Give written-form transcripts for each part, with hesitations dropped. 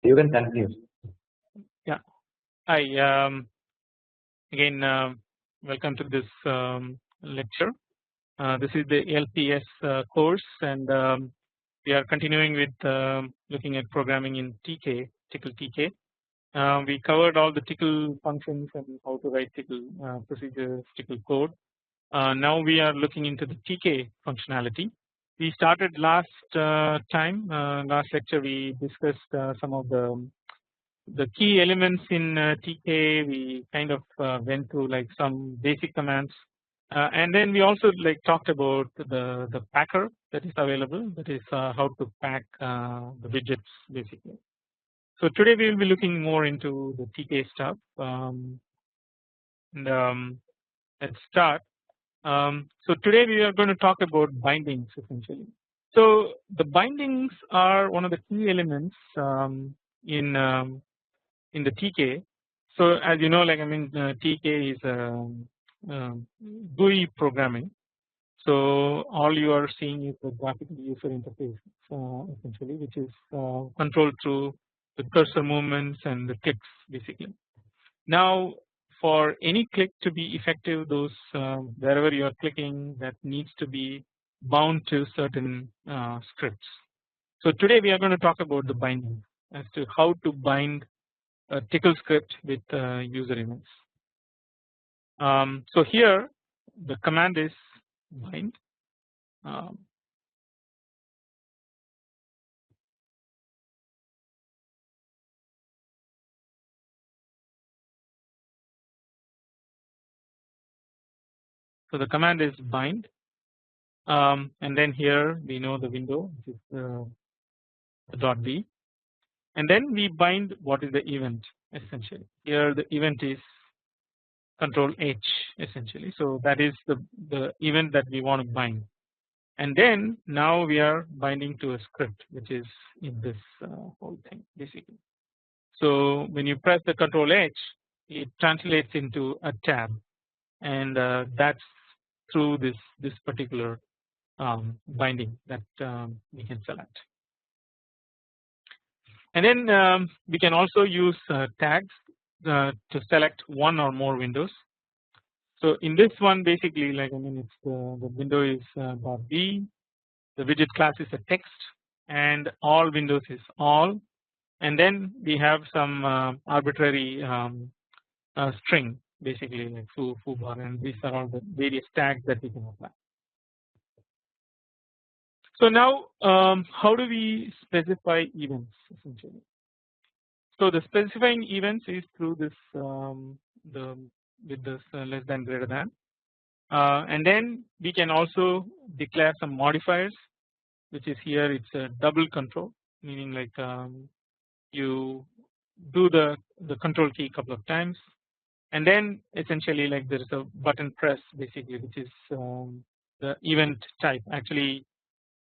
You can continue. Yeah. Hi. Again, welcome to this lecture. This is the LPS course, and we are continuing with looking at programming in TK, Tickle TK. We covered all the Tickle functions and how to write Tickle procedures, Tickle code. Now we are looking into the TK functionality. We started last time, last lecture. We discussed some of the key elements in TK. We kind of went through like some basic commands, and then we also like talked about the packer that is available. That is how to pack the widgets basically. So today we will be looking more into the TK stuff. Let's start. So today we are going to talk about bindings essentially. So the bindings are one of the key elements in the TK. So as you know, like I mean, TK is GUI programming. So all you are seeing is the graphical user interface essentially, which is controlled through the cursor movements and the clicks basically. Now, for any click to be effective, those wherever you are clicking, that needs to be bound to certain scripts. So today we are going to talk about the binding as to how to bind a Tickle script with user events. So here the command is bind. So the command is bind, and then here we know the window, which is the dot b, and then we bind what is the event essentially. Here the event is control H essentially. So that is the event that we want to bind, and then now we are binding to a script which is in this whole thing basically. So when you press the control H, it translates into a tab, and that's through this particular binding that we can select. And then we can also use tags to select one or more windows. So in this one basically, like I mean, it's the window is .b, the widget class is a text, and all windows is all, and then we have some arbitrary string basically like foobar, and these are all the various tags that we can apply. So now how do we specify events essentially? So the specifying events is through this with this less than greater than, and then we can also declare some modifiers, which is here it's a double control, meaning like you do the control key a couple of times, and then essentially like there is a button press basically, which is the event type actually.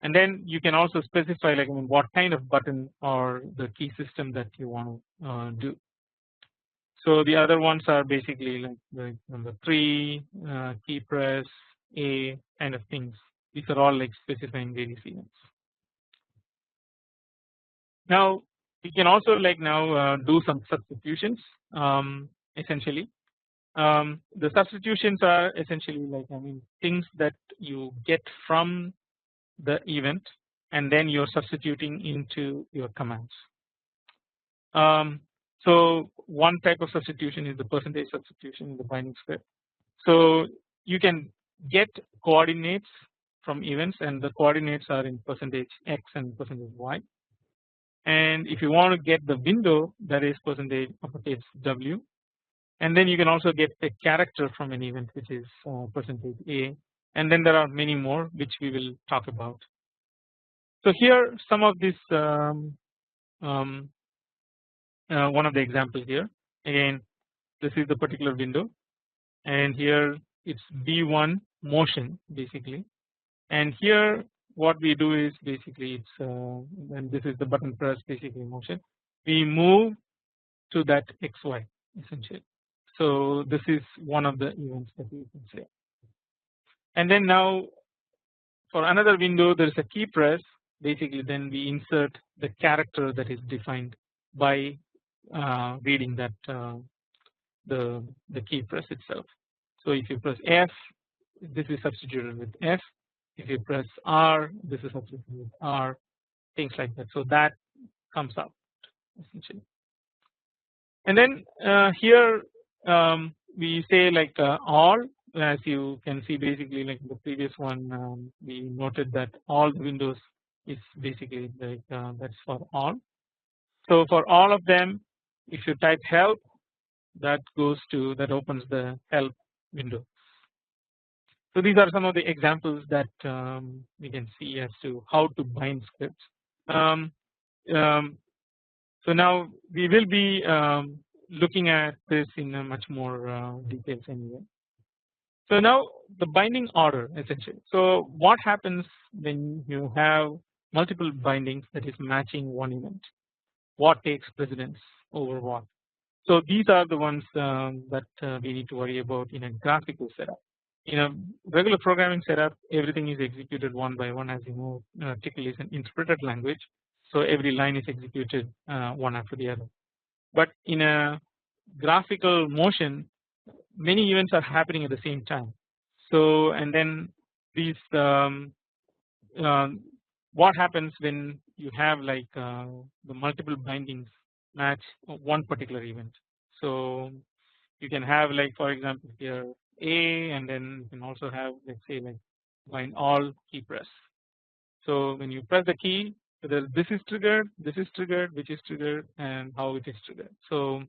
And then you can also specify like I mean what kind of button or the key system that you want to do. So the other ones are basically like the number 3, key press, A kind of things. These are all like specifying various events. Now we can also like now do some substitutions essentially. The substitutions are essentially like I mean things that you get from the event and then you're substituting into your commands. So one type of substitution is the percentage substitution in the binding script. So you can get coordinates from events, and the coordinates are in percentage x and percentage y. And if you want to get the window, that is percentage uppercase w, and then you can also get a character from an event, which is percentage a, and then there are many more which we will talk about. So here some of this one of the examples here. Again, this is the particular window, and here it's B1 motion basically, and here what we do is basically it's and this is the button press basically motion. We move to that XY essentially. So this is one of the events that you can say. And then now for another window there is a key press basically, then we insert the character that is defined by reading that the key press itself. So if you press F, this is substituted with F. If you press R, this is substituted with R. Things like that. So that comes up essentially. And then here we say like all, as you can see basically like the previous one we noted that all the windows is basically like that's for all. So for all of them, if you type help, that goes to that opens the help window. So these are some of the examples that we can see as to how to bind scripts. Um, um, so now we will be looking at this in a much more details anyway. So now the binding order essentially. So what happens when you have multiple bindings that is matching one event? What takes precedence over what? So these are the ones that we need to worry about in a graphical setup. In a regular programming setup, everything is executed one by one. As you know, Tickle is an interpreted language, so every line is executed one after the other. But in a graphical motion, many events are happening at the same time. So and then these what happens when you have like the multiple bindings match one particular event. So you can have like for example here A, and then you can also have let's say like bind all key press. So when you press the key, whether this is triggered, which is triggered, and how it is triggered. So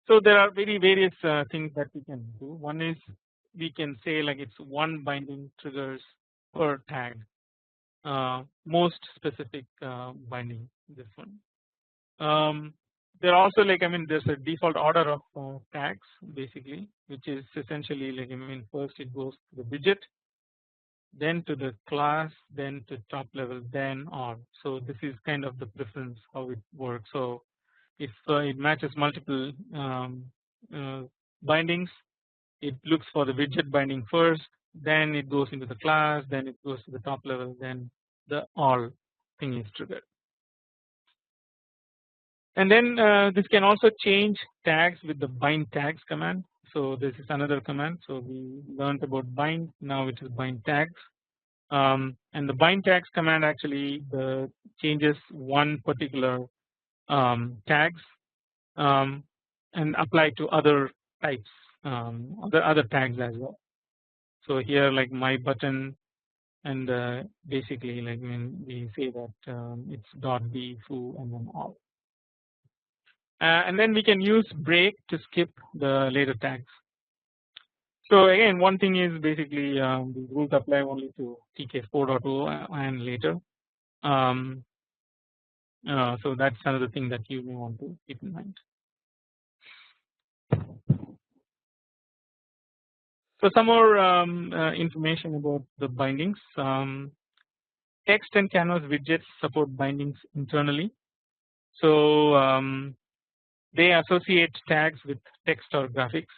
so there are various things that we can do. One is we can say like it's one binding triggers per tag. Most specific binding this one. There are also like I mean there's a default order of tags basically, which is essentially like I mean first it goes to the widget, then to the class, then to top level, then on. So this is kind of the preference how it works. So if it matches multiple bindings, it looks for the widget binding first, then it goes into the class, then it goes to the top level, then the all thing is triggered. And then this can also change tags with the bind tags command. So this is another command. So we learned about bind, now it is bind tags. And the bind tags command actually changes one particular tags and apply to other types, other tags as well. So here like my button, and basically like when we say that it's dot b foo and then all. And then we can use break to skip the later tags. So again one thing is basically the rules apply only to TK 4.0 and later. So that's another thing that you may want to keep in mind. So some more information about the bindings. Text and canvas widgets support bindings internally. So they associate tags with text or graphics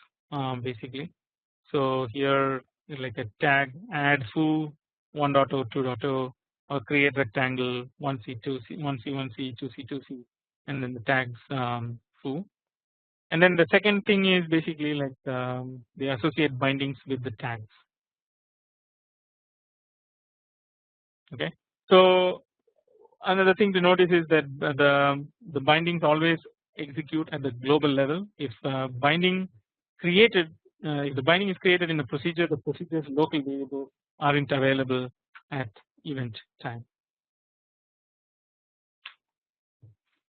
basically. So here like a tag add foo 1.0 2.0 or create rectangle 1c 2c 1c 1c 2c 2c and then the tags foo. And then the second thing is basically like they associate bindings with the tags. Okay. So another thing to notice is that the bindings always execute at the global level. If binding created, if the binding is created in a procedure, the procedure's local variables aren't available at event time.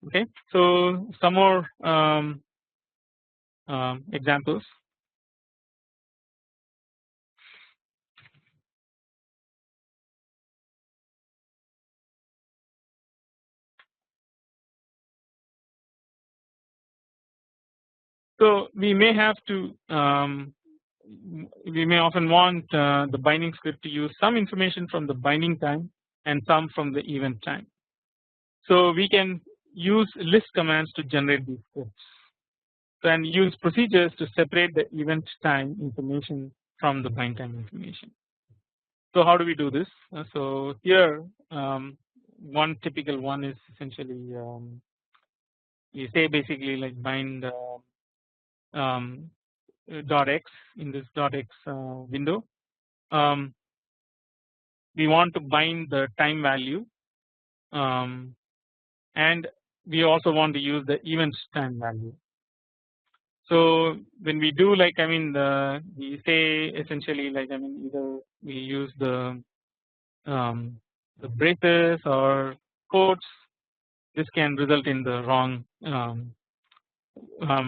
Okay. So some more examples. So we may have to we may often want the binding script to use some information from the binding time and some from the event time. So we can use list commands to generate these scripts and use procedures to separate the event time information from the bind time information. So how do we do this? So here one typical one is essentially we say basically like bind um, dot x in this dot x window. We want to bind the time value and we also want to use the event time value. So when we do like we say essentially like either we use the braces or quotes. This can result in the wrong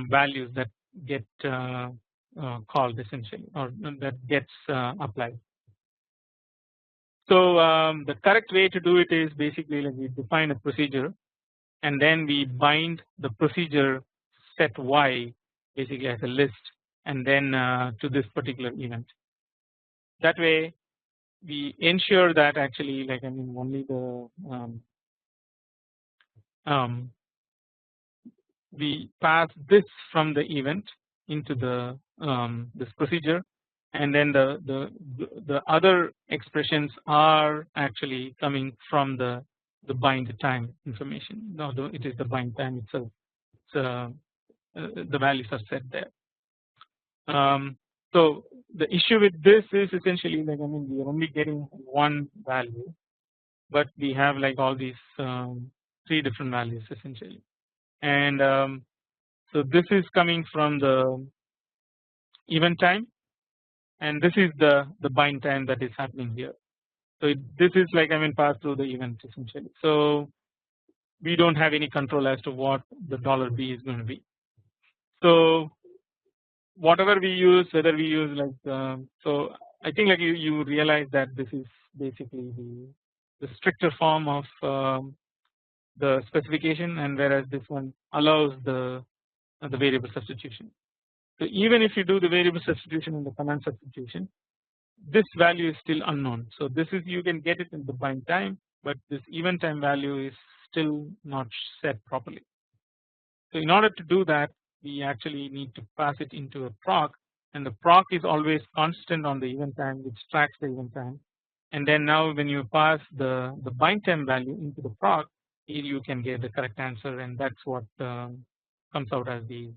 values that get called essentially or that gets applied. So the correct way to do it is basically like we define a procedure and then we bind the procedure set y basically as a list and then to this particular event. That way we ensure that actually like only the we pass this from the event into the this procedure and then the other expressions are actually coming from the bind time information. No, it is the bind time itself. So the values are set there. So the issue with this is essentially like we are only getting one value, but we have like all these 3 different values essentially, and so this is coming from the event time, and this is the bind time that is happening here. So this is like passed through the event essentially. So we don't have any control as to what the $B is going to be. So whatever we use, whether we use like so I think like you realize that this is basically the stricter form of the specification, and whereas this one allows the variable substitution. So even if you do the variable substitution and the command substitution, this value is still unknown. So this is you can get it in the bind time, but this event time value is still not set properly. So in order to do that, we actually need to pass it into a proc, and the proc is always constant on the event time, which tracks the event time. And then now when you pass the bind time value into the proc, you can get the correct answer, and that's what comes out as the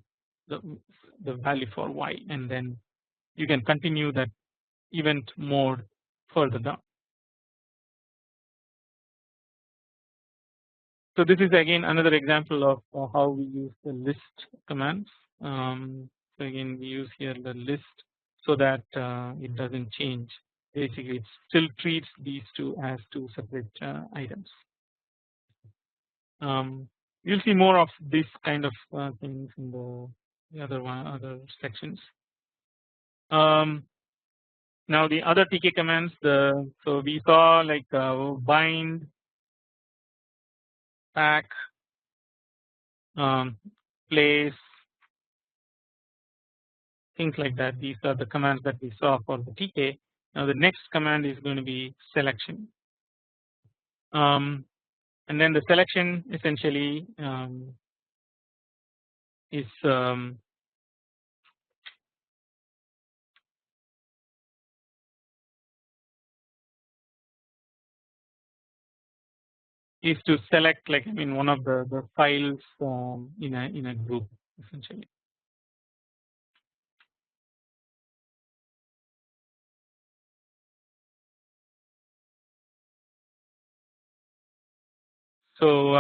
value for y, and then you can continue that event mode further down. So this is again another example of how we use the list commands. So again we use here the list so that it doesn't change. Basically it still treats these two as 2 separate items. You'll see more of this kind of things in the other sections. Now the other TK commands, so we saw like bind, pack, place, things like that. These are the commands that we saw for the TK. Now the next command is going to be selection, and then the selection essentially is to select like one of the files in a group essentially. So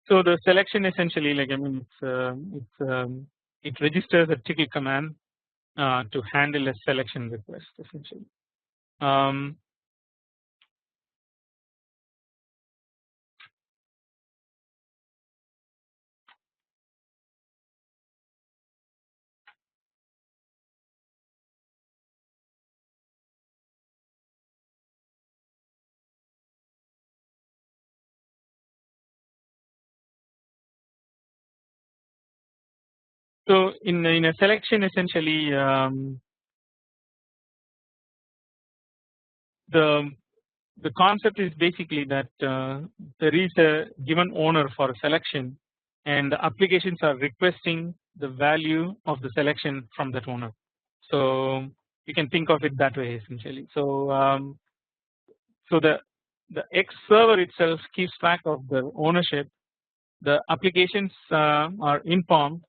so the selection essentially like it registers a tickle command to handle a selection request essentially. So in a selection, essentially the the concept is basically that there is a given owner for a selection, and the applications are requesting the value of the selection from that owner. So you can think of it that way essentially. So the X server itself keeps track of the ownership. The applications are informed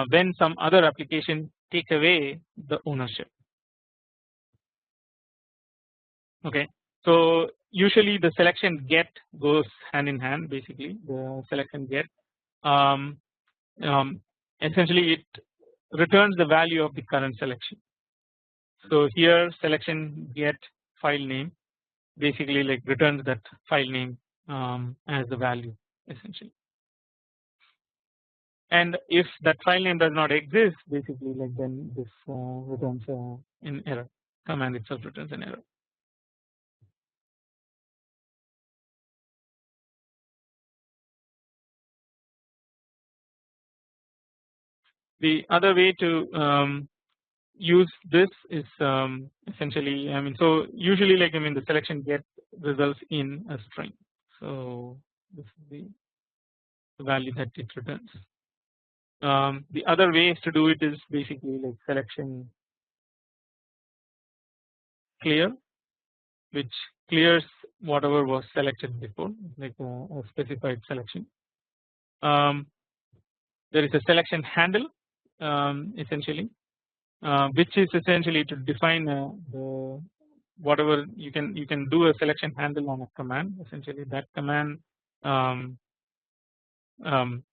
when some other application take away the ownership. Okay, so usually the selection get goes hand in hand. Basically, the selection get um, um, essentially it returns the value of the current selection. So here selection get file name basically like returns that file name as the value essentially. And if that file name does not exist, basically like then this returns an error. Command itself returns an error. The other way to use this is essentially, I mean, so usually like I mean the selection get results in a string. So this is the value that it returns. The other ways to do it is basically like selection clear, which clears whatever was selected before, like a specified selection. There is a selection handle essentially, which is essentially to define the whatever you can do a selection handle on a command. Essentially, that command um, um,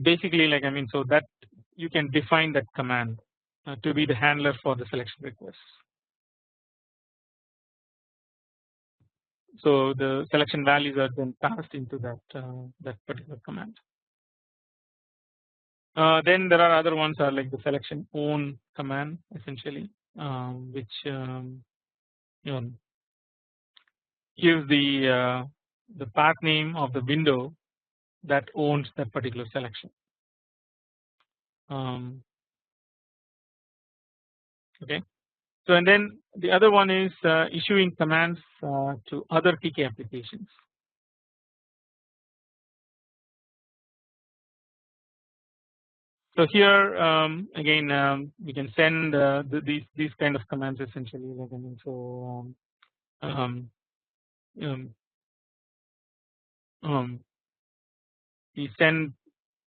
basically like I mean, so that you can define that command to be the handler for the selection request. So the selection values are then passed into that particular command. Then there are other ones are like the selection own command essentially, which you know, gives the path name of the window that owns that particular selection. Okay, so and then the other one is issuing commands to other TK applications. So here again we can send these kind of commands essentially like I mean so um, we send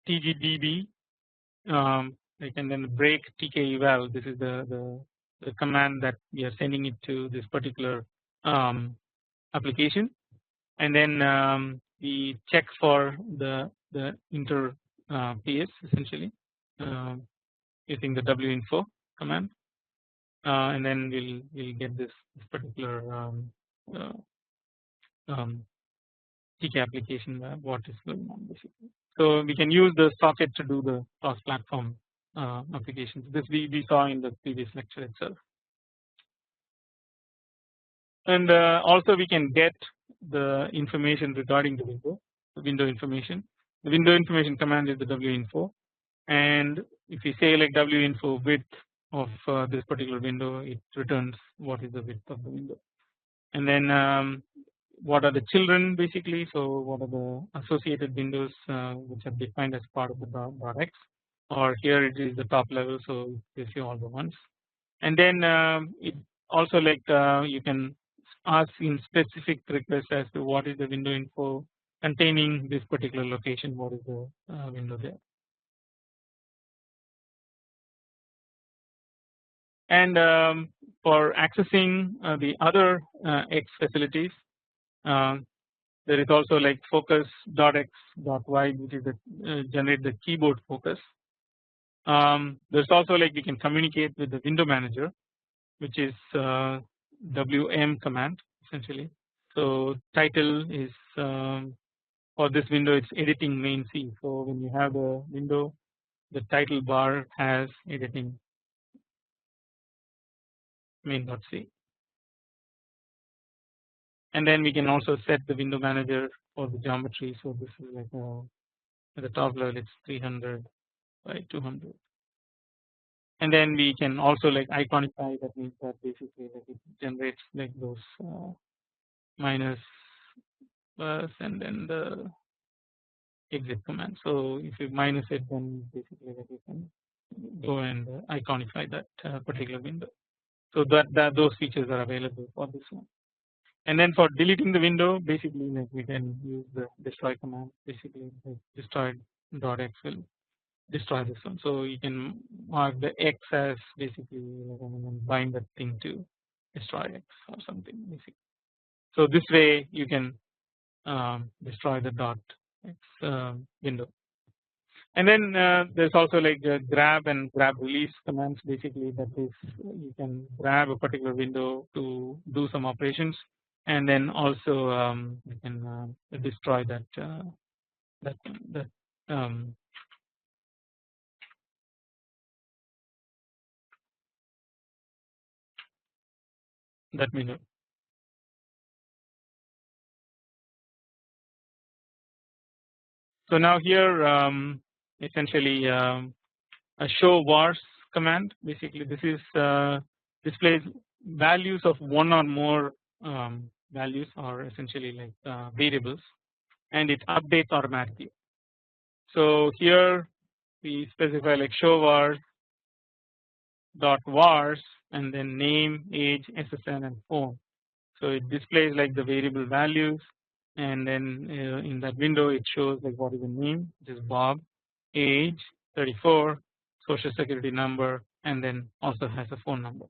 tgdb like and then break tk eval. This is the command that we are sending it to this particular application, and then we check for the inter PS essentially using the winfo command, and then we'll get this particular uh, TK application what is going on basically. So we can use the socket to do the cross platform applications. This we saw in the previous lecture itself. And also we can get the information regarding the window information. The window information command is the winfo, and if you say like winfo width of this particular window, it returns what is the width of the window. And then what are the children basically, so what are the associated windows which are defined as part of the .x, or here it is the top level, so it gives you all the ones. And then it also like you can ask in specific requests as to what is the window info containing this particular location, what is the window there. And for accessing the other X facilities, there is also like focus.x.y, which is the generate the keyboard focus. There's also like we can communicate with the window manager, which is WM command essentially. So title is for this window it's editing main C. So when you have the window, the title bar has editing main.c. And then we can also set the window manager for the geometry. So this is like at the top level it's 300 by 200. And then we can also like iconify, that means that basically like it generates like those minus plus and then the exit command. So if you minus it, then basically like you can go and iconify that particular window. So that those features are available for this one. And then for deleting the window, basically like we can use the destroy command. Basically like destroy.x will destroy this one. So you can mark the x as basically like and bind that thing to destroy x or something basically. So this way you can destroy the dot x window. And then there's also like grab and grab release commands. Basically that is you can grab a particular window to do some operations, and then also you can destroy that that that um, that window. So now here essentially a show vars command. Basically this is displays values of one or more values, or essentially like variables, and it updates automatically. So here we specify like show vars dot vars and then name, age, SSN and phone. So it displays like the variable values, and then in that window it shows like what is the name, which is Bob, age 34, social security number, and then also has a phone number.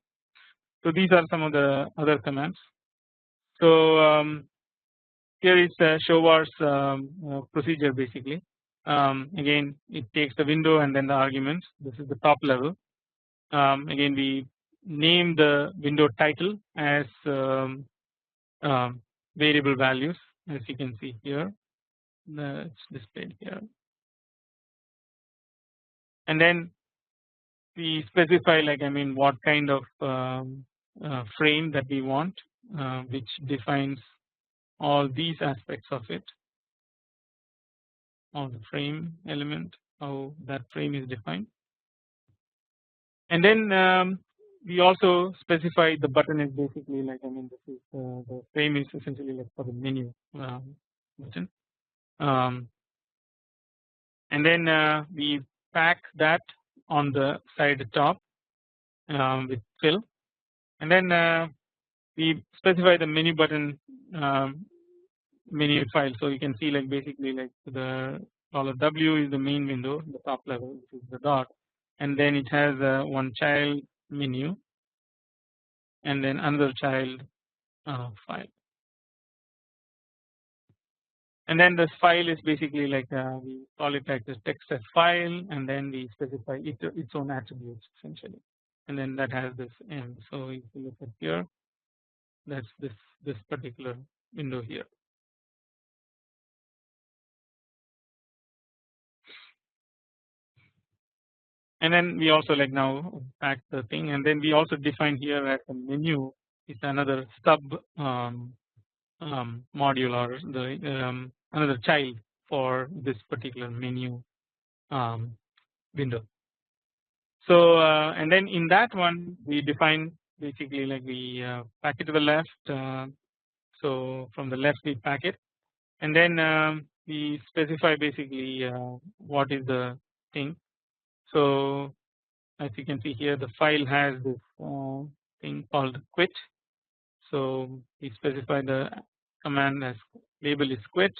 So these are some of the other commands. So here is the show vars procedure basically. Again it takes the window and then the arguments. This is the top level. Again we name the window title as variable values, as you can see here. It's displayed here, and then we specify like what kind of frame that we want, which defines all these aspects of it, all the frame element, how that frame is defined. And then we also specify the button is basically like this is the frame is essentially like for the menu button, and then we pack that on the side top with fill, and then we specify the menu button menu file. So you can see like basically like the $W is the main window, the top level, which is the dot, and then it has one child menu and then another child file, and then this file is basically like we call it like this text as file, and then we specify its own attributes essentially, and then that has this end. So if you look at here, that's this particular window here. And then we also like now pack the thing, and then we also define here as a menu is another sub module, or the another child for this particular menu window. So and then in that one we define basically like we pack it to the left. So from the left we pack it, and then we specify basically what is the thing. So as you can see here, the file has this thing called quit. So we specify the command as label is quit,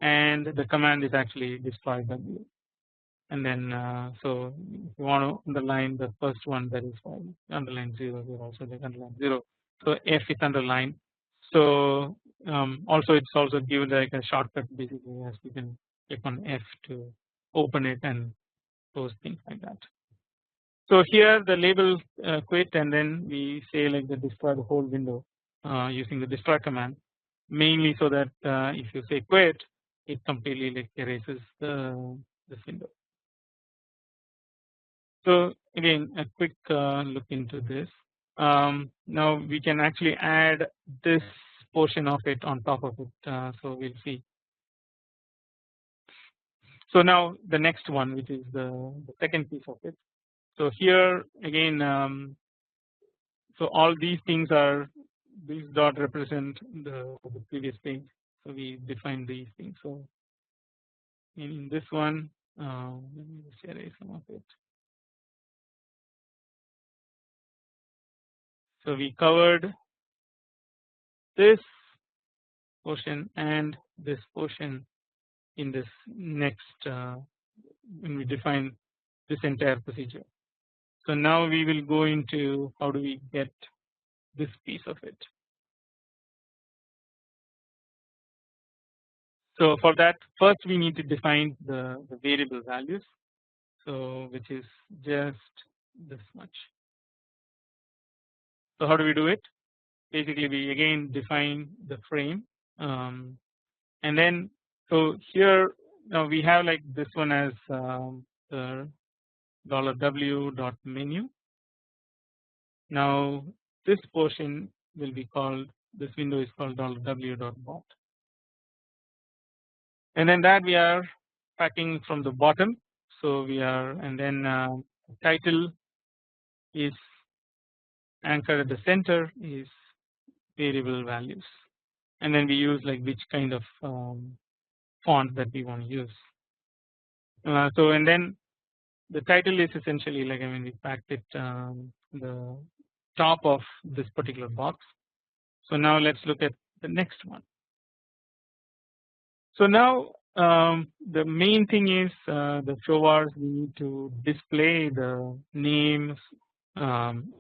and the command is actually destroy W. And then so if you want to underline the first one, that is underline 0 here, also like underline 0. So F is underlined. So also it's also given like a shortcut basically, as you can click on F to open it and those things like that. So here the label quit, and then we say like the destroy the whole window using the destroy command, mainly so that if you say quit, it completely like erases this window. So again a quick look into this. Now we can actually add this portion of it on top of it. So we'll see. So now the next one, which is the second piece of it. So here again, so all these things are, these dot represent the previous thing. So we define these things. So in this one, let me just erase some of it. So we covered this portion and this portion in this next when we define this entire procedure. So now we will go into how do we get this piece of it. So for that, first we need to define the variable values, so which is just this much. So how do we do it? Basically we again define the frame, and then so here now we have like this one as the $w dot menu. Now this portion will be called, this window is called $w dot bot, and then that we are packing from the bottom. So we are, and then title is anchored at the center is variable values, and then we use like which kind of font that we want to use. So and then the title is essentially like, I mean, we packed it the top of this particular box. So now let's look at the next one. So now the main thing is the show bars, we need to display the names,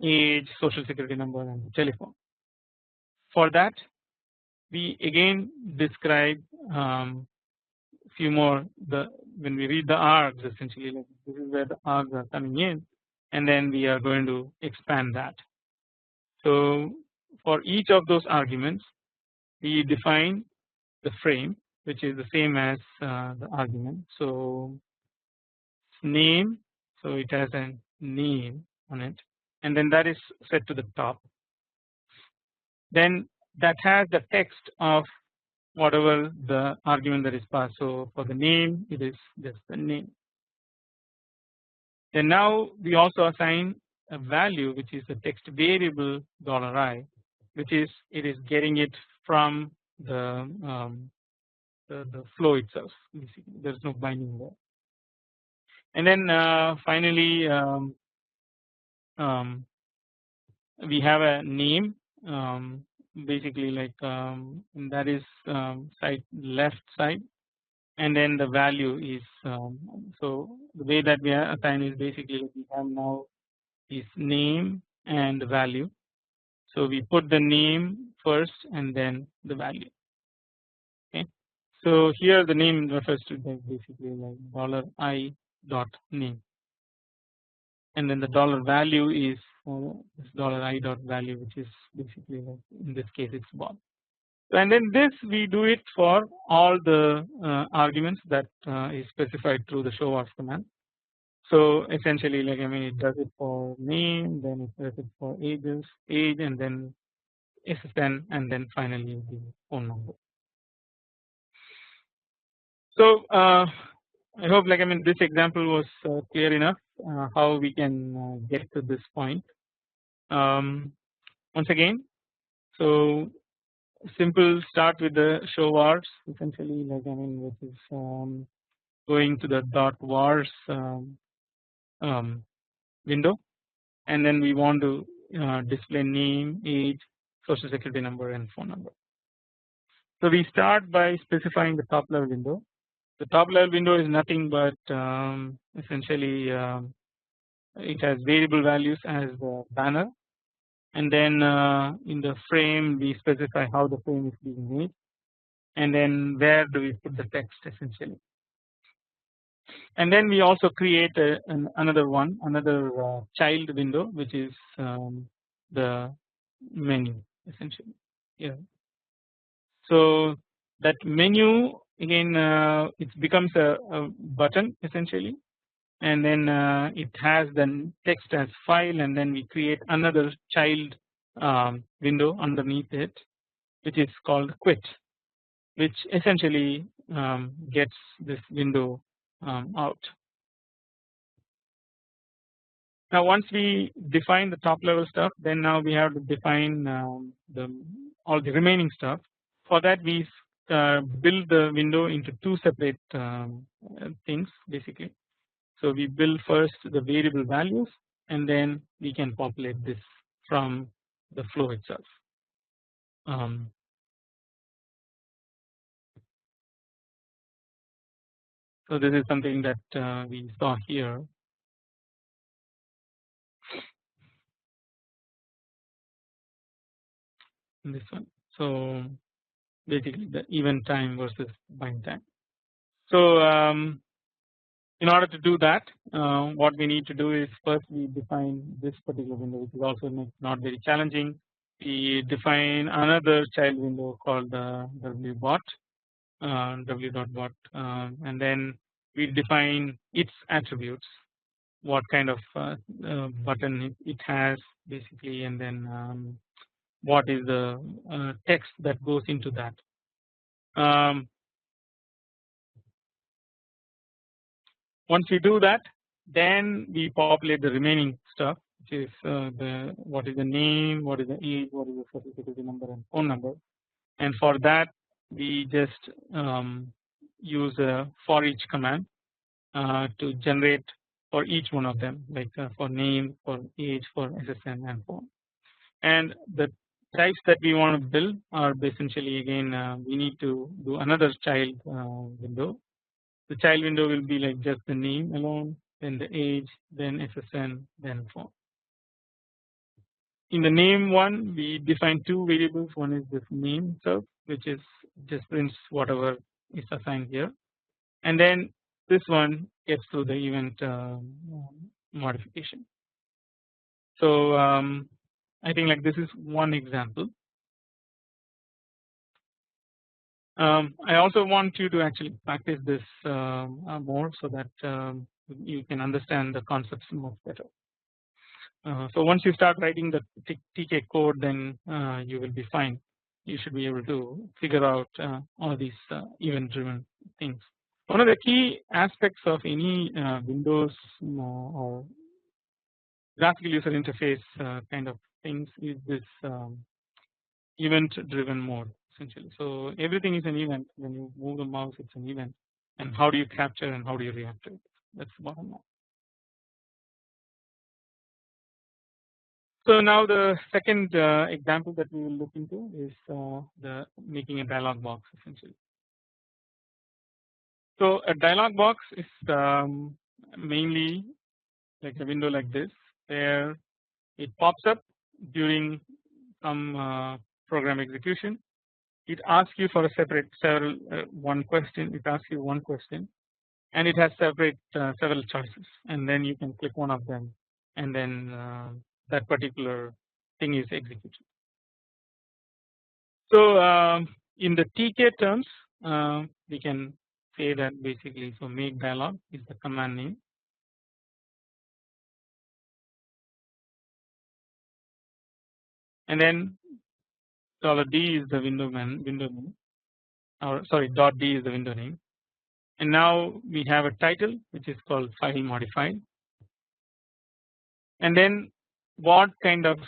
age, social security number, and telephone. For that we again describe few more, the when we read the args, essentially like this is where the args are coming in, and then we are going to expand that. So for each of those arguments we define the frame, which is the same as the argument. So name, so it has a name on it, and then that is set to the top. Then that has the text of whatever the argument that is passed. So for the name it is just the name. Then now we also assign a value which is the text variable $I, which is it is getting it from the flow itself. Basically there is no binding there. And then finally we have a name, basically like that is side left side, and then the value is so the way that we assign is basically we have now is name and the value. So we put the name first and then the value. Okay. So here the name refers to basically like $I dot name, and then the $value is this $I dot value, which is basically like in this case it's bot. And then this we do it for all the arguments that is specified through the show bars command. So essentially like, I mean, it does it for name, then it does it for age, and then SSN, and then finally the phone number. So I hope like, I mean, this example was clear enough how we can get to this point. Once again, so simple start with the show vars, essentially like, I mean, which is going to the dot vars window, and then we want to display name, age, social security number, and phone number. So we start by specifying the top level window. The top level window is nothing but essentially it has variable values as the banner, and then in the frame we specify how the frame is being made, and then where do we put the text essentially. And then we also create another child window, which is the menu essentially. Yeah. So that menu again it becomes a button essentially, and then it has the text as file, and then we create another child window underneath it, which is called quit, which essentially gets this window out. Now once we define the top level stuff, then now we have to define all the remaining stuff. For that we build the window into two separate things basically. So we build first the variable values and then we can populate this from the flow itself. So this is something that we saw here. In this one. So basically the event time versus bind time. So in order to do that, what we need to do is first we define this particular window, which is also not very challenging. We define another child window called w.bot, w.bot, and then we define its attributes, what kind of button it has basically, and then what is the text that goes into that. Once we do that, then we populate the remaining stuff, which is what is the name, what is the age, what is the social security number and phone number, and for that we just use a for each command to generate for each one of them, like for name, for age, for SSN and phone. And the types that we want to build are essentially again we need to do another child window. The child window will be like just the name alone, then the age, then SSN, then phone. In the name one, we define two variables. One is this name itself, which is just prints whatever is assigned here, and then this one gets through the event modification. So I think like this is one example. I also want you to actually practice this more so that you can understand the concepts much better. So once you start writing the TK code, then you will be fine. You should be able to figure out all these event driven things. One of the key aspects of any Windows or graphical user interface kind of things is this event driven mode essentially. So everything is an event. When you move the mouse, it's an event, and how do you capture and how do you react to it? That's the bottom line. So now the second example that we will look into is the making a dialog box essentially. So a dialog box is mainly like a window like this, where it pops up during some program execution. It asks you for a separate one question. It asks you one question, and it has several choices, and then you can click one of them, and then that particular thing is executed. So in the TK terms, we can say that basically, so make dialog is the command name, and then $D is the window name, or sorry, .d is the window name, and now we have a title which is called file modified, and then what kind of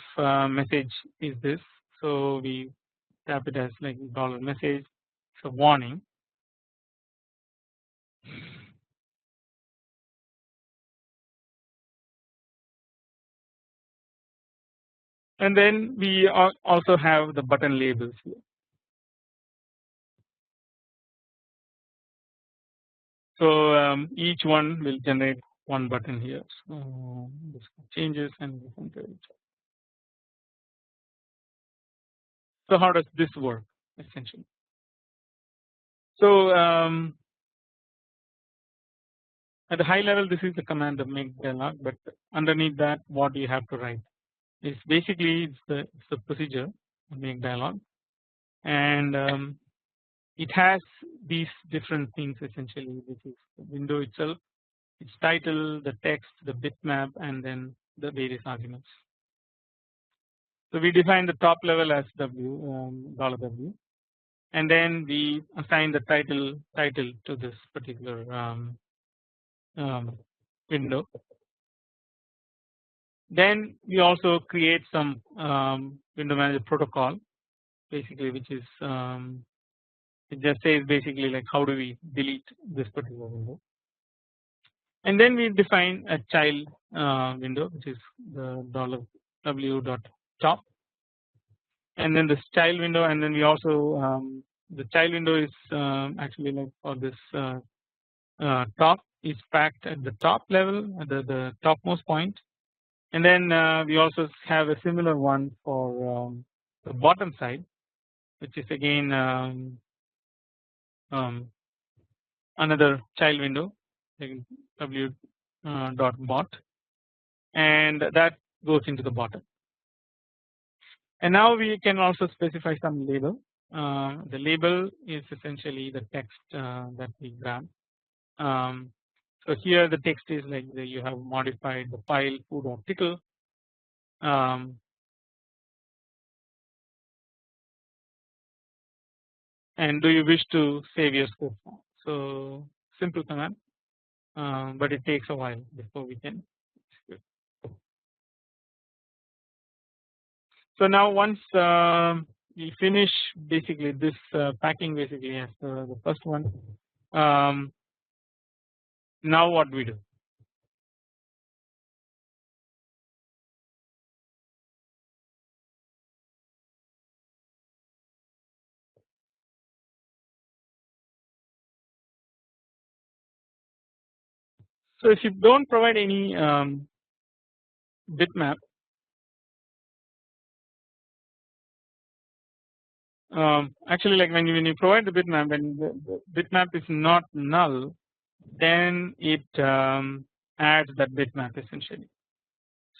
message is this? So we tap it as like $message, so warning. And then we also have the button labels here. So each one will generate one button here. So this changes and so how does this work essentially? So at the high level, this is the command of make dialog, but underneath that, what you have to write is basically it's the procedure make dialog, and it has these different things essentially, which is the window itself, its title, the text, the bitmap, and then the various arguments. So we define the top level as $W, and then we assign the title to this particular window. Then we also create some window manager protocol, basically, which is it just says basically like how do we delete this particular window, and then we define a child window, which is the $w dot top, and then this child window, and then we also the child window is actually like for this top is packed at the top level at the topmost point, and then we also have a similar one for the bottom side, which is again another child window like w dot bot, and that goes into the bottom. And now we can also specify some label. The label is essentially the text that we grab. So here the text is like you have modified the file foo.tickle. And do you wish to save your scope file? So simple command, but it takes a while before we can execute. So now once we finish basically this packing basically as the first one, now what we do? So if you don't provide any bitmap, actually like when you provide the bitmap, when the bitmap is not null, then it adds that bitmap essentially.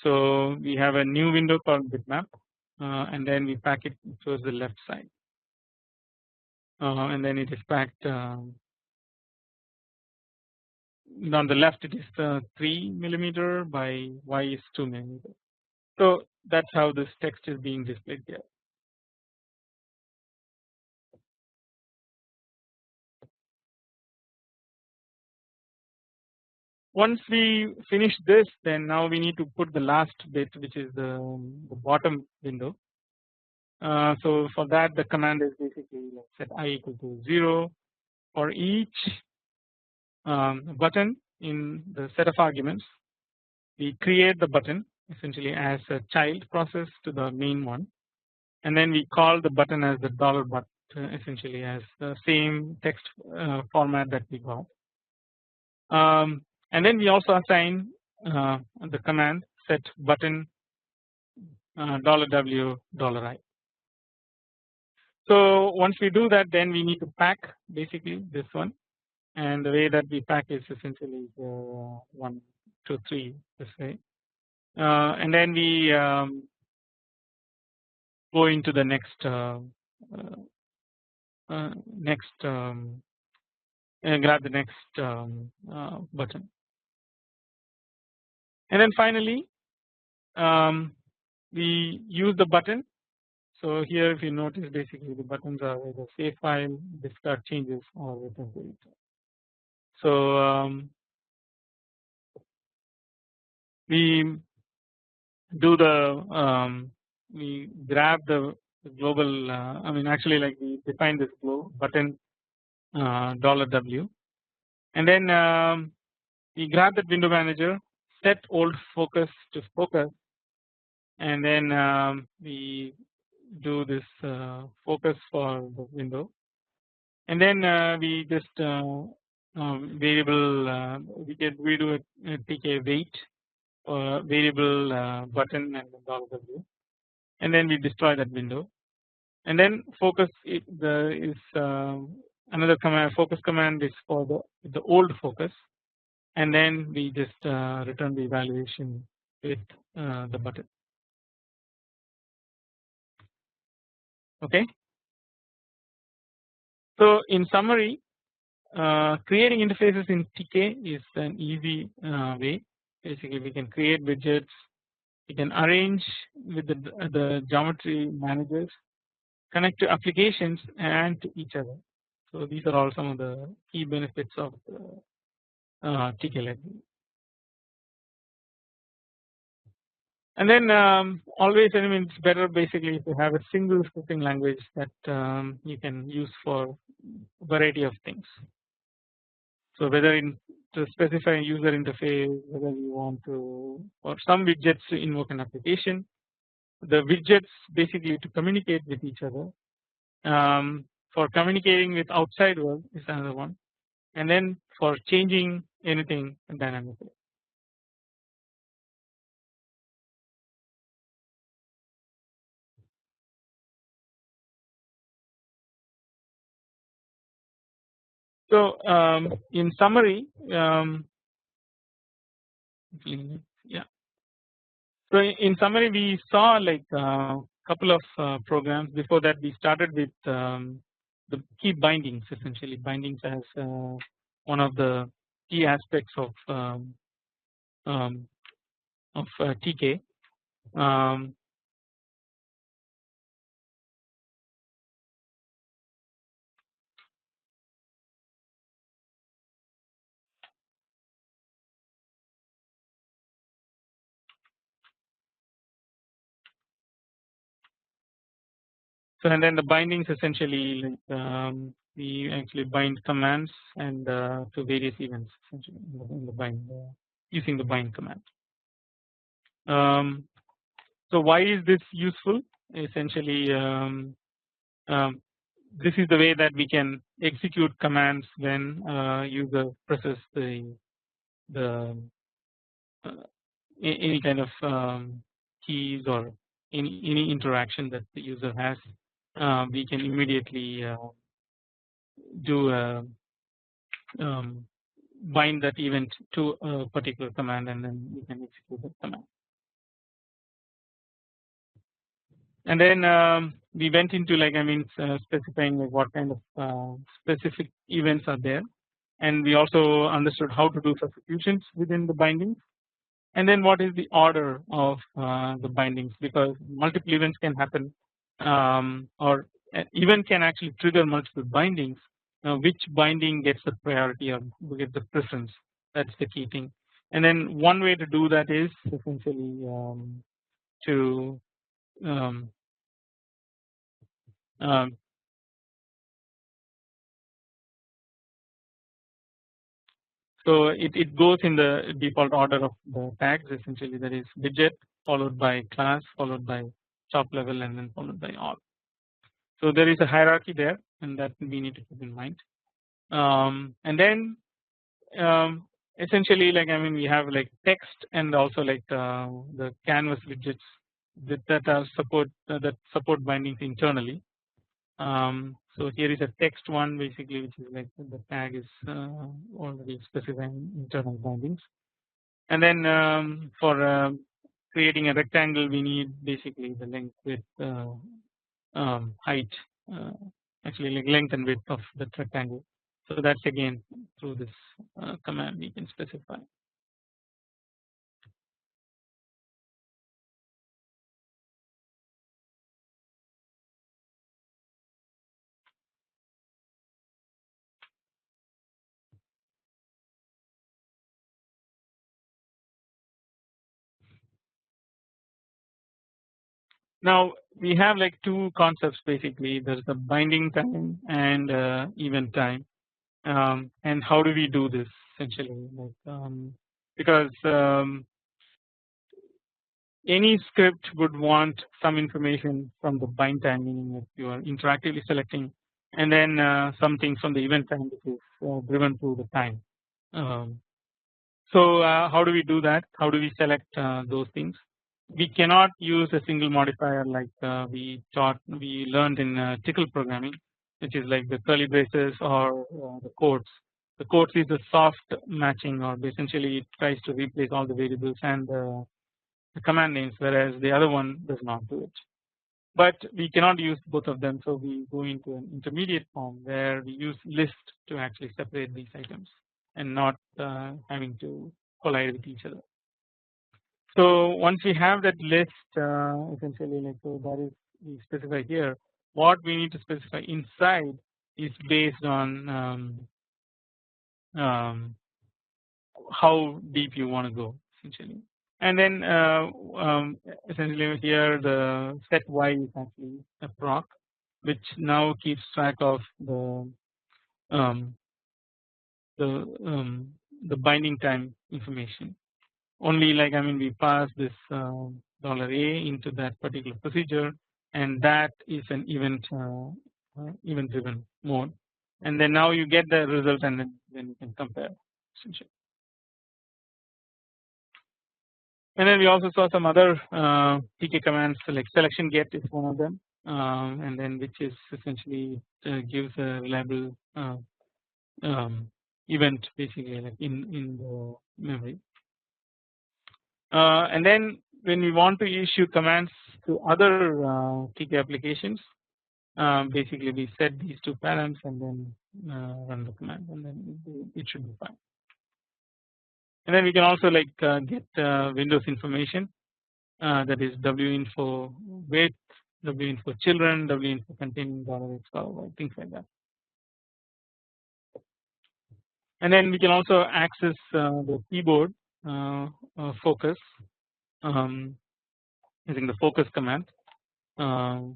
So we have a new window called bitmap, and then we pack it towards the left side, and then it is packed on the left. It is 3 millimeter by y is 2 millimeter. So that's how this text is being displayed here. Once we finish this, then now we need to put the last bit, which is the bottom window. So for that the command is basically like set I equal to 0 for each button in the set of arguments. We create the button essentially as a child process to the main one, and then we call the button as the $but essentially as the same text format that we got. And then we also assign the command set button $w $i. So once we do that, then we need to pack basically this one, and the way that we pack is essentially 1, 2, 3 this way, and then we go into the next grab the next button, and then finally we use the button. So here if you notice basically the buttons are either save file, discard changes, or return to return. So we do the we grab the global I mean actually like we define this button $w, and then we grab that window manager, set old focus to focus, and then we do this focus for the window, and then we just variable we do a tk wait variable button and $w, and then we destroy that window, and then focus is another command. Focus command is for the old focus, and then we just return the evaluation with the button. Okay. So in summary, creating interfaces in TK is an easy way. Basically, we can create widgets, we can arrange with the geometry managers, connect to applications and to each other. So these are all some of the key benefits of TK library. And then always, I mean, it's better basically to have a single scripting language that you can use for variety of things. So whether in to specify a user interface, whether you want to, or some widgets to invoke an application, the widgets basically to communicate with each other. For communicating with outside world is another one, and then for changing anything dynamically. So in summary, yeah. So in summary, we saw like a couple of programs. Before that, we started with the key bindings. Essentially, bindings as one of the key aspects um, of TK. So and then the bindings essentially like we actually bind commands and to various events essentially in the bind using the bind command. So why is this useful? Essentially, this is the way that we can execute commands when user presses the any kind of keys or any interaction that the user has. We can immediately do bind that event to a particular command, and then we can execute that command. And then we went into like I mean specifying like what kind of specific events are there, and we also understood how to do substitutions within the bindings, and then what is the order of the bindings, because multiple events can happen or an event can actually trigger multiple bindings. Which binding gets the priority or gets the preference? That's the key thing. And then one way to do that is essentially to um, um, so it goes in the default order of the tags. Essentially, that is widget followed by class followed by top level and then followed by all. So there is a hierarchy there, and that we need to keep in mind. And then essentially, like I mean, we have like text and also like the canvas widgets that are that support bindings internally. So here is a text one basically, which is like the tag is already specifying internal bindings, and then for creating a rectangle, we need basically the length, width, height, actually like length and width of the rectangle. So that's again through this command we can specify. Now we have like two concepts basically. There's the binding time and event time, and how do we do this essentially? Like because any script would want some information from the bind time, meaning that you are interactively selecting, and then something from the event time, which is driven through the time. So how do we do that? How do we select those things? We cannot use a single modifier like we learned in tickle programming, which is like the curly braces or the quotes. The quotes is a soft matching, or essentially it tries to replace all the variables and the command names, whereas the other one does not do it. But we cannot use both of them, so we go into an intermediate form where we use list to actually separate these items and not having to collide with each other. So once we have that list, essentially like so that is we specify here. What we need to specify inside is based on how deep you want to go essentially. And then essentially here the set y is actually a proc, which now keeps track of um, the um, the binding time information. Only like I mean we pass this $a into that particular procedure, and that is an event driven mode, and then now you get the result, and then you can compare essentially. And then we also saw some other TK commands like selection get is one of them, and then which is essentially gives a reliable event basically like in the memory. And then when we want to issue commands to other TK applications, basically we set these two params and then run the command, and then it should be fine. And then we can also like get Windows information, that is winfo width, winfo children, winfo containing $x, things like that. And then we can also access the keyboard focus using the focus command. So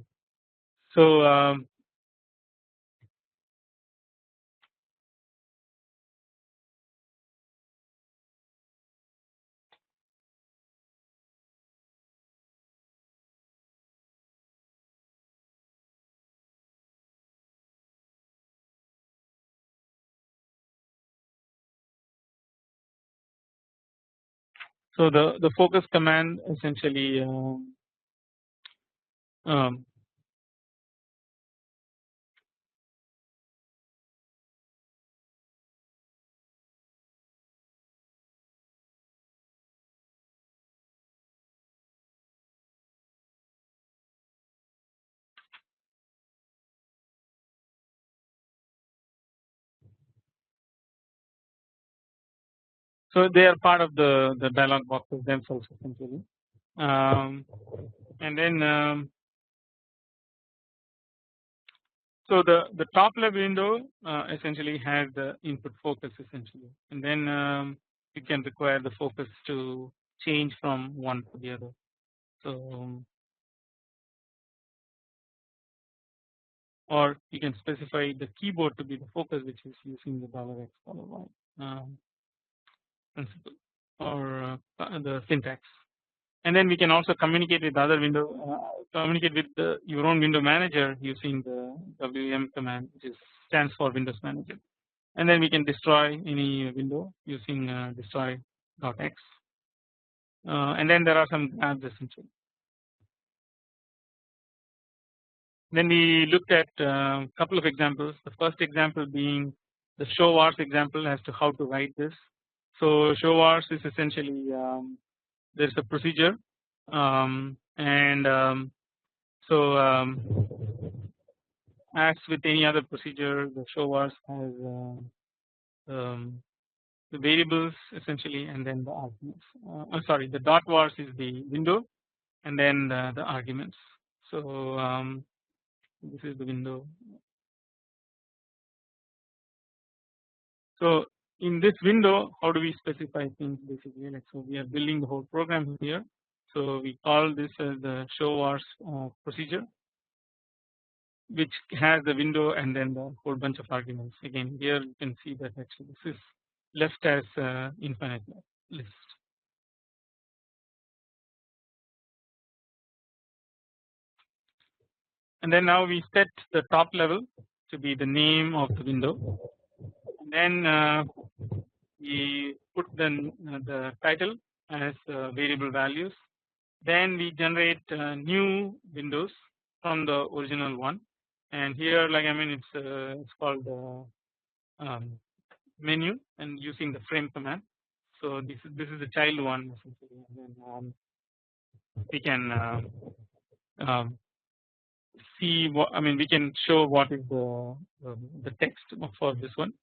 so the focus command essentially um, so they are part of the dialog boxes themselves essentially, and then so the top level window essentially has the input focus essentially, and then you can require the focus to change from one to the other. So or you can specify the keyboard to be the focus, which is using the $x $y principle or the syntax. And then we can also communicate with the other window, communicate with your own window manager using the WM command, which stands for Windows Manager. And then we can destroy any window using destroy.x. And then there are some grabs essentially. Then we looked at a couple of examples. The first example being the show wars example as to how to write this. So show wars is essentially there is a procedure, and so as with any other procedure, the show wars has the variables essentially, and then the arguments. Sorry, the dot wars is the window, and then the arguments. So this is the window. So in this window, how do we specify things basically? Like so, we are building the whole program here. So we call this as the show wars procedure, which has the window and then the whole bunch of arguments. Again, here you can see that actually this is left as infinite list. And then now we set the top level to be the name of the window, and then we put the title as variable values. Then we generate new windows from the original one, and here like I mean it's called menu and using the frame command. So this is the child one essentially, and then we can see what I mean. We can show what is the text for this one,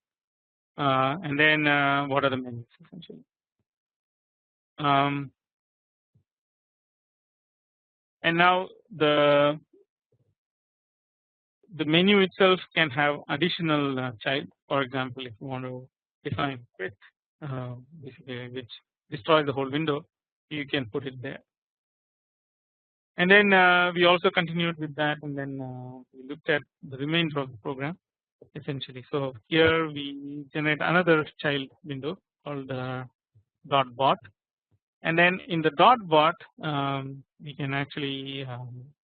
and then what are the menus essentially. And now the menu itself can have additional child. For example, if you want to define width, basically which destroys the whole window, you can put it there. And then we also continued with that, and then we looked at the remainder of the program essentially. So here we generate another child window called dot bot, and then in the dot bot we can actually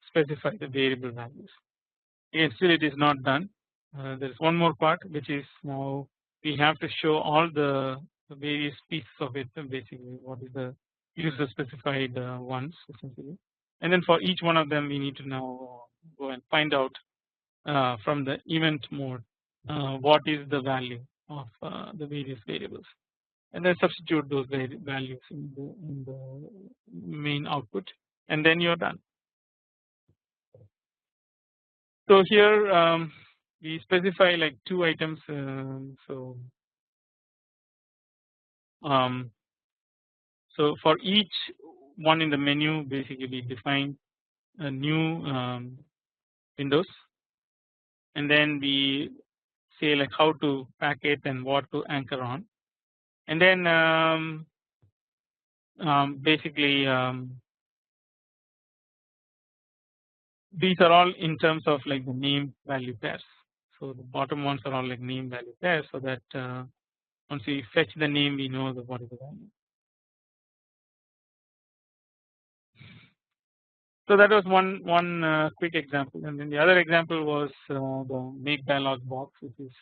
specify the variable values. Again, still it is not done. There is one more part, which is now we have to show all the various pieces of it, basically what is the user specified ones essentially, and then for each one of them we need to now go and find out from the event mode what is the value of the various variables, and then substitute those values in the main output, and then you are done. So here we specify like 2 items. So for each one in the menu, basically we define a new windows, and then we say like how to pack it and what to anchor on, and then basically these are all in terms of like the name value pairs. So the bottom ones are all like name value pairs, so that once we fetch the name, we know what is the value. So that was one quick example, and then the other example was the make dialog box, which is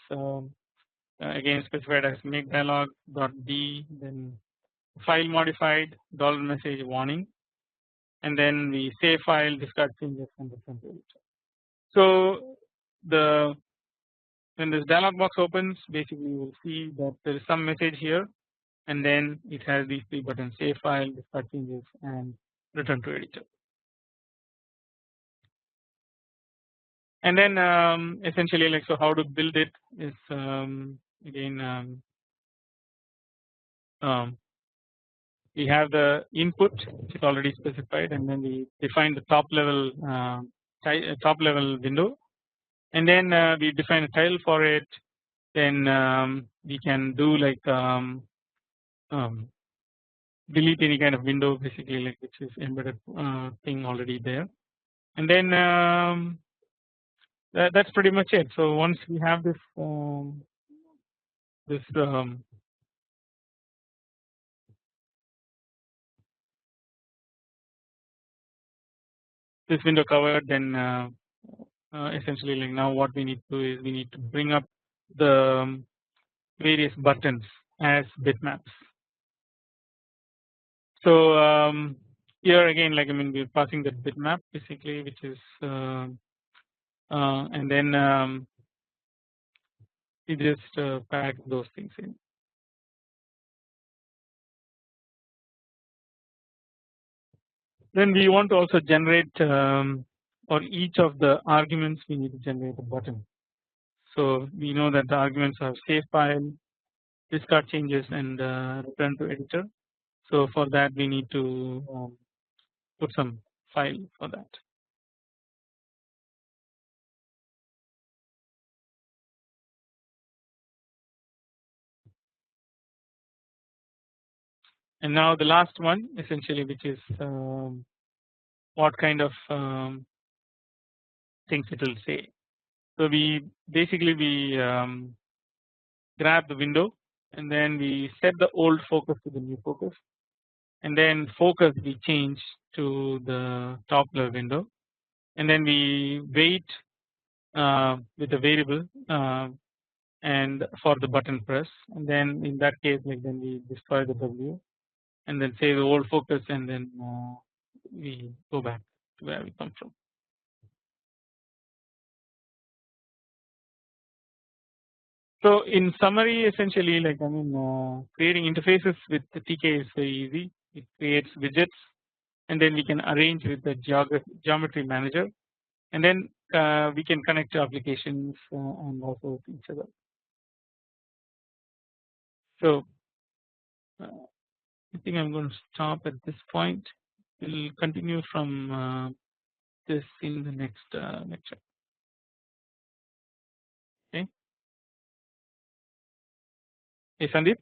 again specified as make dialog dot d, then file modified $message warning, and then we save file, discard changes, and return to it. So when this dialog box opens, basically you will see that there is some message here, and then it has these 3 buttons: save file, discard changes, and return to editor. And then essentially like, so how to build it is again we have the input which is already specified, and then we define the top level window, and then we define a title for it. Then we can do like delete any kind of window, basically like which is embedded thing already there, and then that's pretty much it. So once we have this this window covered, then essentially like now what we need to do is we need to bring up the various buttons as bitmaps. So here again, like I mean, we're passing the bitmap basically, which is and then we just pack those things in. Then we want to also generate for each of the arguments we need to generate a button. So we know that the arguments are save file, discard changes, and return to editor. So for that we need to put some file for that. And now the last one essentially, which is what kind of things it will say. So we basically grab the window, and then we set the old focus to the new focus, and then focus we change to the top level window, and then we wait with a variable and for the button press, and then in that case like then we destroy the W, and then say the old focus, and then we go back to where we come from. So in summary, essentially like I mean creating interfaces with the TK is very easy. It creates widgets, and then we can arrange with the geometry manager, and then we can connect to applications and also to each other. So I think I'm going to stop at this point. We'll continue from this in the next lecture. Okay. Hey Sandeep.